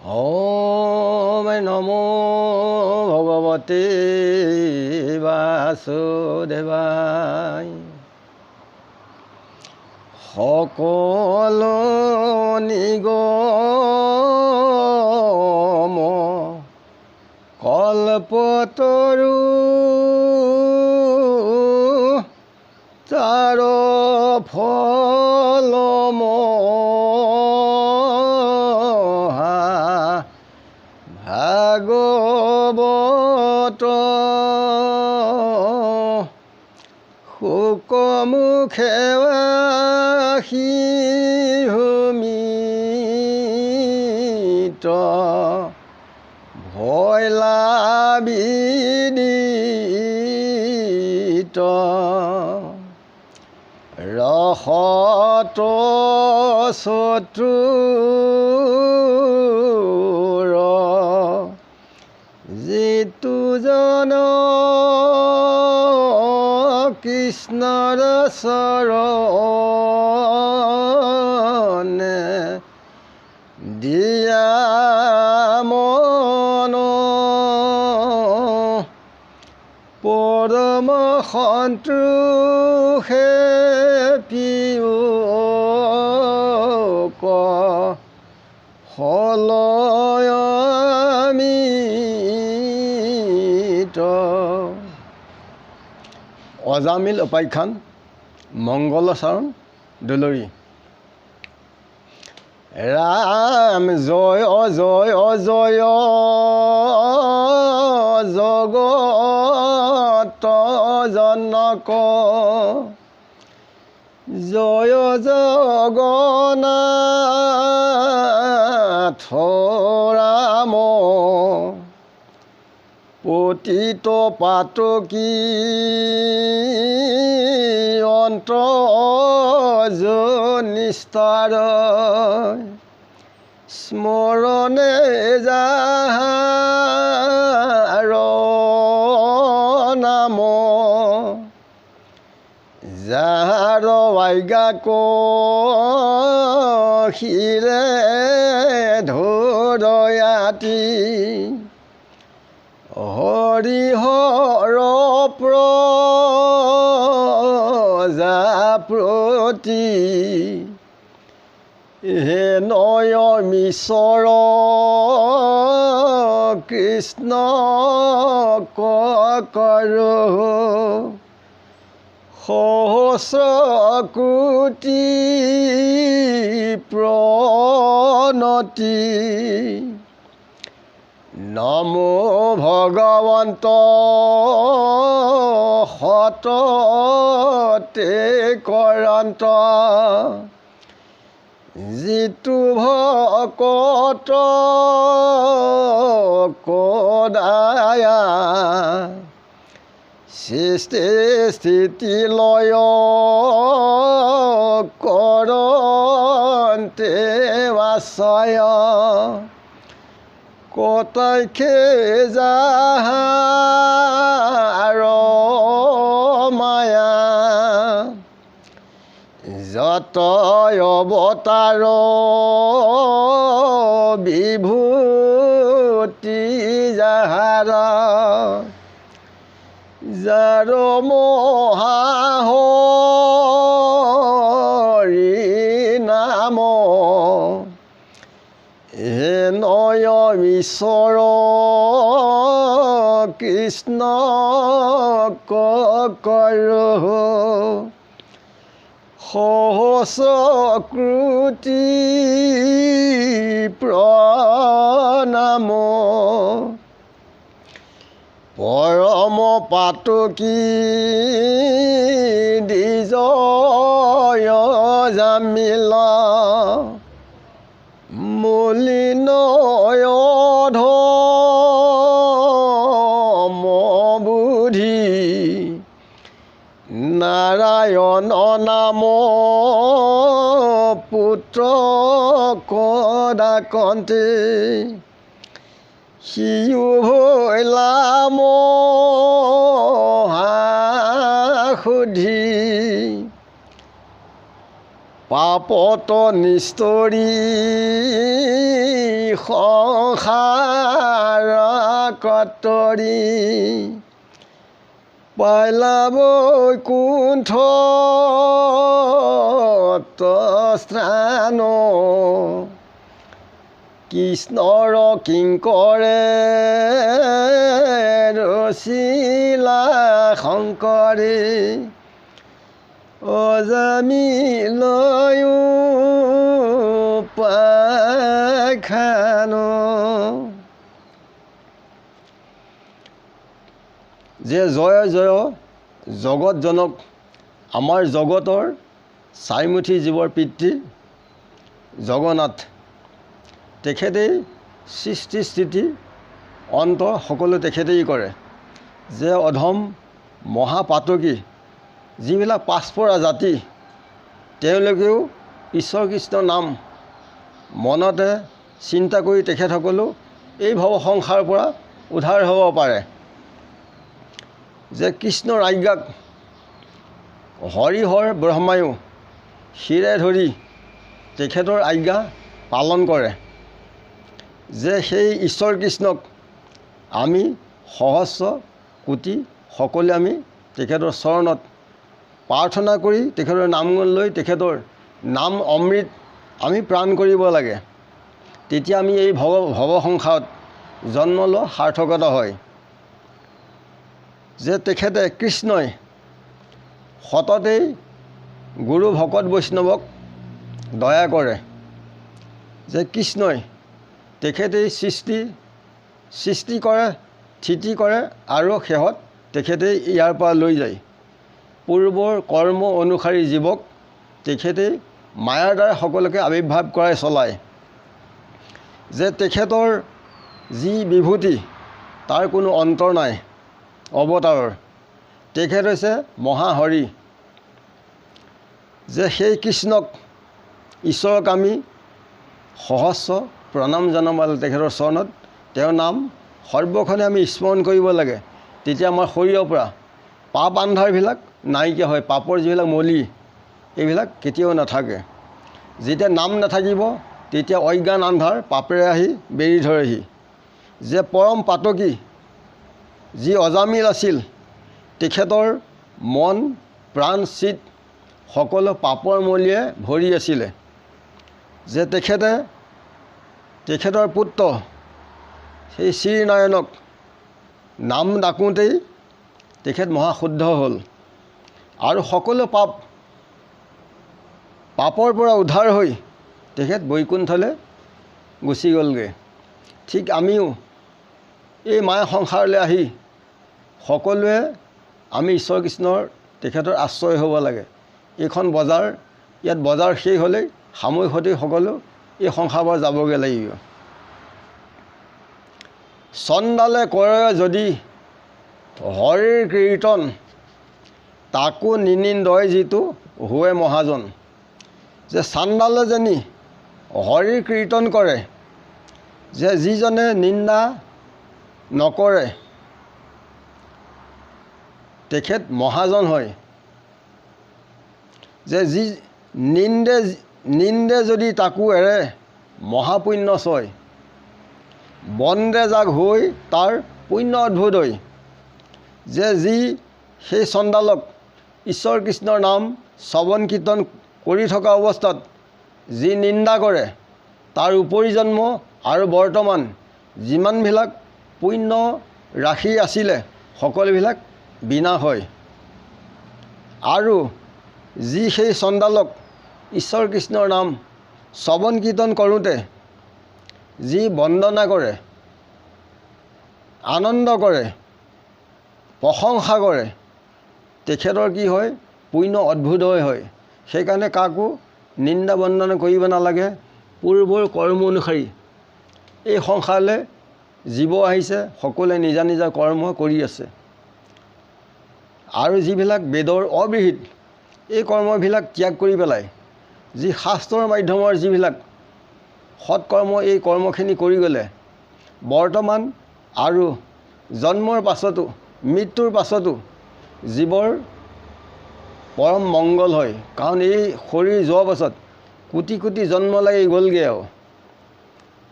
ওম নমো ভগবতে বাসুদেবায়। সকলো নিগম কল্পতৰু তাৰ ফল ভাগৱত শোকমুখে ভূমিত ভয়লাবিদিত ৰসত চতুৰ যিটো জন কৃষ্ণৰ চৰণে দিয়া মন পৰম সন্তোষে পিয়ক হলয়মিত। অজামিল উপাখ্যান মংগলচৰণ দুলৰী। ৰাম জয় জয় জয় জগত জনক জয় জগন্নাথ ৰাম পতিত পাতকী অন্তৰ্জনিষ্ঠাৰ স্মৰণে যাহাৰ নাম যাহাৰ আজ্ঞাক শিৰে ধৰয়াতি হৰিহৰ প্ৰজাপতি হে নয় মিশ্ৰ কৃষ্ণ কৰো সহস্ৰ কোটি প্ৰণতি নমো ভগৱন্ত সততে কৰান্ত যিটো ভকত কদায়া সৃষ্টি স্থিতি লয় কৰন্তে বাচয় কতাইখে যাহাৰ মায়া যত অৱতাৰ বিভূতি যাহাৰ যাৰ মহাহৰি নাম হে নয় মিশ্ৰ কৃষ্ণ কৰো সহস্ৰ কোটি প্ৰণাম পৰম পাতকী দ্বিজয় জামিল মলিনয় ধম বুদ্ধি নাৰায়ণ নাম পুত্ৰ কদাকন্তে সিও ভৈলা মহাসুধি পাপত নিস্তৰি সংসাৰ কতৰি পাইলা বৈকুণ্ঠ স্থান কৃষ্ণৰ কিংকৰে ৰচিলা শংকৰে অজামিলয়ো পাখান যে জয় জয় জগতজনক আমাৰ জগতৰ চাৰিমুঠি জীৱৰ পিতৃ জগন্নাথ তেখেতেই সৃষ্টি স্থিতি অন্ত সকলো তেখেতেই কৰে যে অধম মহাপাতকী যিবিলাক পাছপৰা জাতি তেওঁলোকেও ঈশ্বৰ কৃষ্ণ নাম মনতে চিন্তা কৰি তেখেতসকলো এই ভৱ সংসাৰৰ পৰা উদ্ধাৰ হ'ব পাৰে যে কৃষ্ণৰ আজ্ঞাক হৰিহৰ ব্ৰহ্মায়ো শিৰে ধৰি তেখেতৰ আজ্ঞা পালন কৰে যে সেই ঈশ্বৰ কৃষ্ণক আমি সহস্ৰ কোটি সকলোৱে আমি তেখেতৰ চৰণত প্ৰাৰ্থনা কৰি তেখেতৰ নাম গুণ লৈ তেখেতৰ নাম অমৃত আমি প্ৰাণ কৰিব লাগে তেতিয়া আমি এই ভৱ সংসাৰত জন্ম লোৱা সাৰ্থকতা হয় যে তেখেতে কৃষ্ণই সততেই গুৰু ভকত বৈষ্ণৱক দয়া কৰে যে কৃষ্ণই তেখেতেই সৃষ্টি কৰে স্থিতি কৰে আৰু শেহত তেখেতেই ইয়াৰ পৰা লৈ যায় পূৰ্বৰ কৰ্ম অনুসাৰী জীৱক তেখেতেই মায়াৰ দ্বাৰা সকলোকে আৱিৰ্ভাৱ কৰাই চলায় যে তেখেতৰ যি বিভূতি তাৰ কোনো অন্তৰ নাই অৱতাৰৰ তেখেত হৈছে মহাহৰি যে সেই কৃষ্ণক ঈশ্বৰক আমি সহস্ৰ প্ৰণাম জনাব লাগে তেখেতৰ চৰণত তেওঁৰ নাম সৰ্বক্ষণে আমি স্মৰণ কৰিব লাগে তেতিয়া আমাৰ শৰীৰৰ পৰা পাপ আন্ধাৰবিলাক নাইকিয়া হয় পাপৰ যিবিলাক মলি এইবিলাক কেতিয়াও নাথাকে যেতিয়া নাম নাথাকিব তেতিয়া অজ্ঞান আন্ধাৰ পাপেৰে আহি বেৰি ধৰেহি যে পৰম পাতকী যি অজামিল আছিল তেখেতৰ মন প্ৰাণ চিত সকলো পাপৰ মলিয়ে ভৰি আছিলে যে তেখেতৰ পুত্ৰ সেই শ্ৰীনাৰায়ণক নাম ডাকোঁতেই তেখেত মহাশুদ্ধ হ'ল আৰু সকলো পাপৰ পৰা উদ্ধাৰ হৈ তেখেত বৈকুণ্ঠলৈ গুচি গ'লগৈ ঠিক আমিও এই মায়া সংসাৰলৈ আহি সকলোৱে আমি ঈশ্বৰ কৃষ্ণৰ তেখেতৰ আশ্ৰয় হ'ব লাগে এইখন বজাৰ ইয়াত বজাৰ শেষ হ'লেই সামূহিক সৈতে সকলো এই সংসাৰৰ পৰা যাবগৈ লাগিব চণ্ডালে কৰে যদি হৰিৰ কীৰ্তন তাকো নিনিন্দয় যিটো হোৱে মহাজন যে চাণ্ডালে যেনি হৰিৰ কীৰ্তন কৰে যে যিজনে নিন্দা নকৰে তেখেত মহাজন হয় যে যি নিন্দে যদি তাকো এৰে মহাপুণ্য ছয় বন্দে যাক হৈ তাৰ পুণ্য অদ্ভুত হয় যে যি সেই চণ্ডালক ঈশ্বৰ কৃষ্ণৰ নাম শ্ৰৱণ কীৰ্তন কৰি থকা অৱস্থাত যি নিন্দা কৰে তাৰ উপৰি জন্ম আৰু বৰ্তমান যিমানবিলাক পুণ্য ৰাশি আছিলে সকলোবিলাক বিনাশ হয় আৰু যি সেই চণ্ডালক ঈশ্বৰ কৃষ্ণৰ নাম শ্ৰৱণ কীৰ্তন কৰোঁতে যি বন্দনা কৰে আনন্দ কৰে প্ৰশংসা কৰে তেখেতৰ কি হয় পুণ্য অদ্ভুতই হয় সেইকাৰণে কাকো নিন্দা বন্দনা কৰিব নালাগে পূৰ্বৰ কৰ্ম অনুসৰি এই সংসাৰলৈ জীৱ আহিছে সকলোৱে নিজা নিজা কৰ্ম কৰি আছে আৰু যিবিলাক বেদৰ অবিহিত এই কৰ্মবিলাক ত্যাগ কৰি পেলাই যি শাস্ত্ৰৰ মাধ্যমৰ যিবিলাক সৎকৰ্ম এই কৰ্মখিনি কৰি গ'লে বৰ্তমান আৰু জন্মৰ পাছতো মৃত্যুৰ পাছতো জীৱৰ পৰম মংগল হয় কাৰণ এই শৰীৰ যোৱাৰ পাছত কোটি কোটি জন্ম লাগি গ'লগৈ আৰু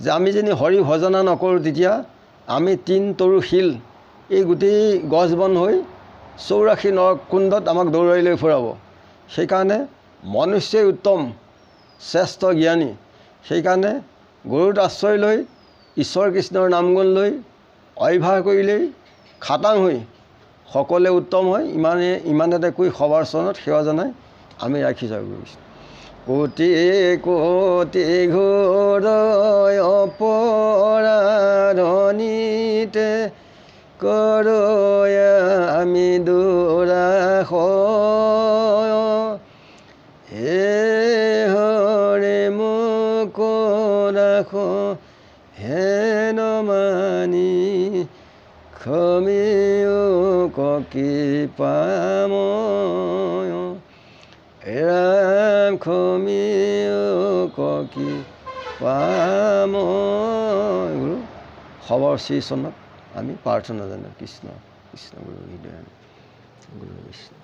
যে আমি যদি হৰি ভজনা নকৰোঁ তেতিয়া আমি তিন তৰু শিল এই গোটেই গছ বন হৈ 84 নৰকুণ্ডত আমাক দৌৰাই লৈ ফুৰাব। সেইকাৰণে মনুষ্যই উত্তম শ্ৰেষ্ঠ জ্ঞানী। সেইকাৰণে গুৰুত আশ্ৰয় লৈ ঈশ্বৰ কৃষ্ণৰ নাম গুণ লৈ অভ্যাস কৰিলেই খাটাং হৈ সকলোৱে উত্তম হয়। ইমানতে কৈ সবাৰ চৰণত সেৱা জনাই আমি ৰাখিছোঁ। কোটি কোটি ঘোৰ অপৰাধনীতে কৰোঁ আমি দুৰাশয়, হে হৰে মোক ৰাখ হেন মানি ক্ষমিও কৃপাময়, ৰাম ক্ষমিও কৃপাময়। গুৰু সবৰ শ্ৰীচৰণত আমি প্ৰাৰ্থনা জানো। কৃষ্ণ কৃষ্ণ গুৰু হৃদয় গুৰু বিষ্ণু।